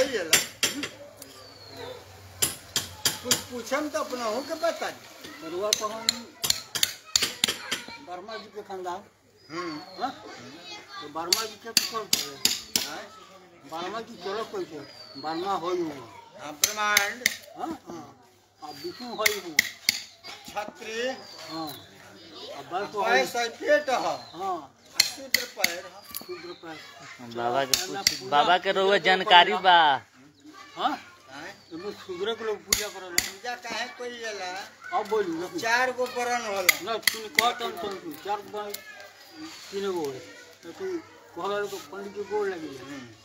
कहिएला कुछ पूछम तो अपना हो के बता दी। रुआ तो हम वर्मा जी के खानदान तो वर्मा जी के वर्मा जी चलो कोई से वर्मा हो ब्रह्मांड अब विष्णु हो छत्री बस पेट बाबा के रोवे जानकारी बा। शूद्र के लोग पूजा करल पूजा काहे कोई जाला। अब बोलू 4 गो बरन होला ना सुन कहतन सुन 4 गो 3 गो तो तू कहला तो पंडित के गोड़ लगी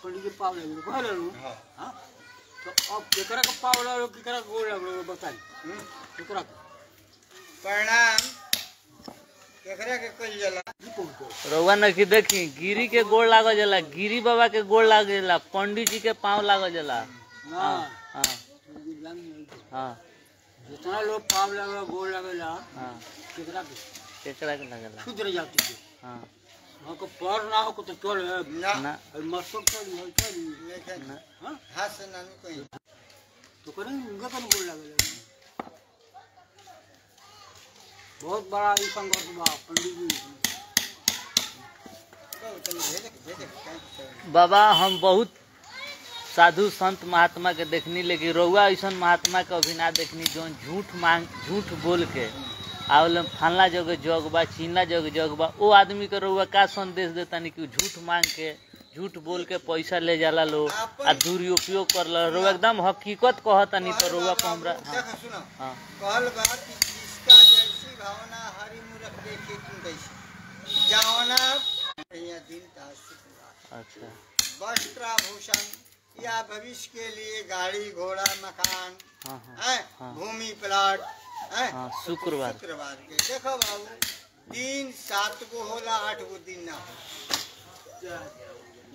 पंडित के पाव लगी कहला हां तो अब केकरा के पाव लगे केकरा के गोड़ लगे बताई केकरा के प्रणाम केकरा के कइल जाला। रउआ न की देखी गिरी के गोड़ लागल जाला, गिरी बाबा के गोड़ लागेला, पंडित जी के पाँव लागल जाला। हां हां हां जितना लोग पाव लगे गोड़ लगेला हां केकरा के लगेला शूद्र जाति के। हां हां को पर ना हो तो चल ना मस्तक चल ना हां हाथ से नानी कोई तो करें उनका कौन गोड़ लगेला। बहुत बड़ा ई संघर्ष बा पंडित जी। बाबा हम बहुत साधु संत महात्मा के देखनी, लेकिन रउआ ऐसा महात्मा के अभी ना देखनी जो झूठ बोल के आवल फलना जगह जग बा चिन्ना जगह जग बा। वो आदमी के रउआ का संदेश देता नहीं कि झूठ मांग के झूठ बोल के पैसा ले जाला लोग आ दुरुपयोग कर ला। रउआ एकदम हकीकत कहता नहीं तो रउआ को हमरा हां कहल बा कि जिसका जैसी भावना हरि मूरख देखे तुम कैसी जावना या दिन तास। अच्छा वस्त्र आभूषण या भविष्य के लिए गाड़ी घोड़ा मकान भूमि प्लाट शुक्रवार के देखो बाबू दिन 7 गो होला 8 गो दिन ना हो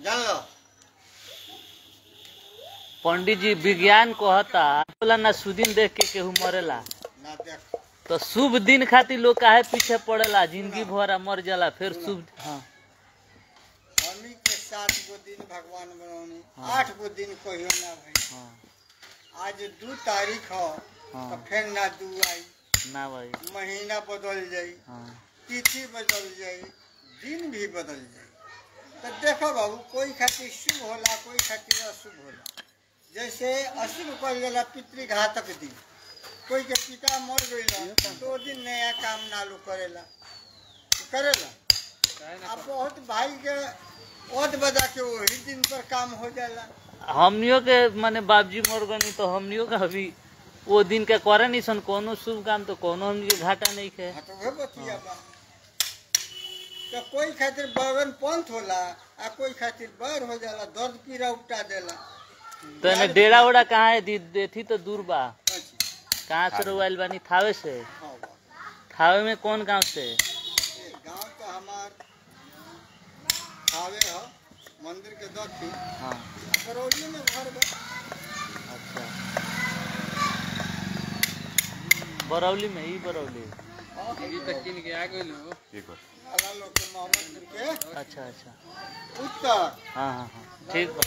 जान लो। पंडित जी विज्ञान कहता बोला ना सुदिन देख के केहू मरेला ना देख तो शुभ दिन खातिर लोग काहे पीछे पड़ेला जिंदगी भर मर जाला फिर शुभ। हाँ हमी के 7 गो दिन भगवान बनौनी 8 गो दिन कहियो ना भाई। आज 2 तारीख हो तो फिर ना 2 आई ना भाई महीना बदल जाई तिथि बदल जाई दिन भी बदल जाई। तो देखो बाबू कोई खातिर शुभ होला कोई खातिर अशुभ होला। जैसे अशुभ कल जाला पितृघातक दिन कोई के पिता मर गई तो दिन नया काम नालू करेला अब बहुत भाई के ओद बजा के वही दिन पर काम हो जाला। हमनियों के माने बाबजी मर गनी तो हमनियों का अभी वो दिन के करे नहीं सन कोनो शुभ काम तो कोनो हमनी के घाटा नहीं खे। तो वह बतिया बा तो कोई खातिर बगन पंथ होला आ कोई खातिर बैर हो जाला दर्द पीड़ा उपटा देला। तो ने डेरा ओड़ा कहाँ है देथी तो दूर बा कहाँ से रोवाइल बानी थावे से थावे में कौन गांव से गांव तो हमार थावे है मंदिर के दक्षिण हाँ बरौली में घर बा। अच्छा बरौली में ही बरौली अभी तक किन के आ गए लो ठीक है अल्लाह लोग के मोहम्मद के अच्छा अच्छा उत्तर हाँ हाँ हाँ ठीक बा।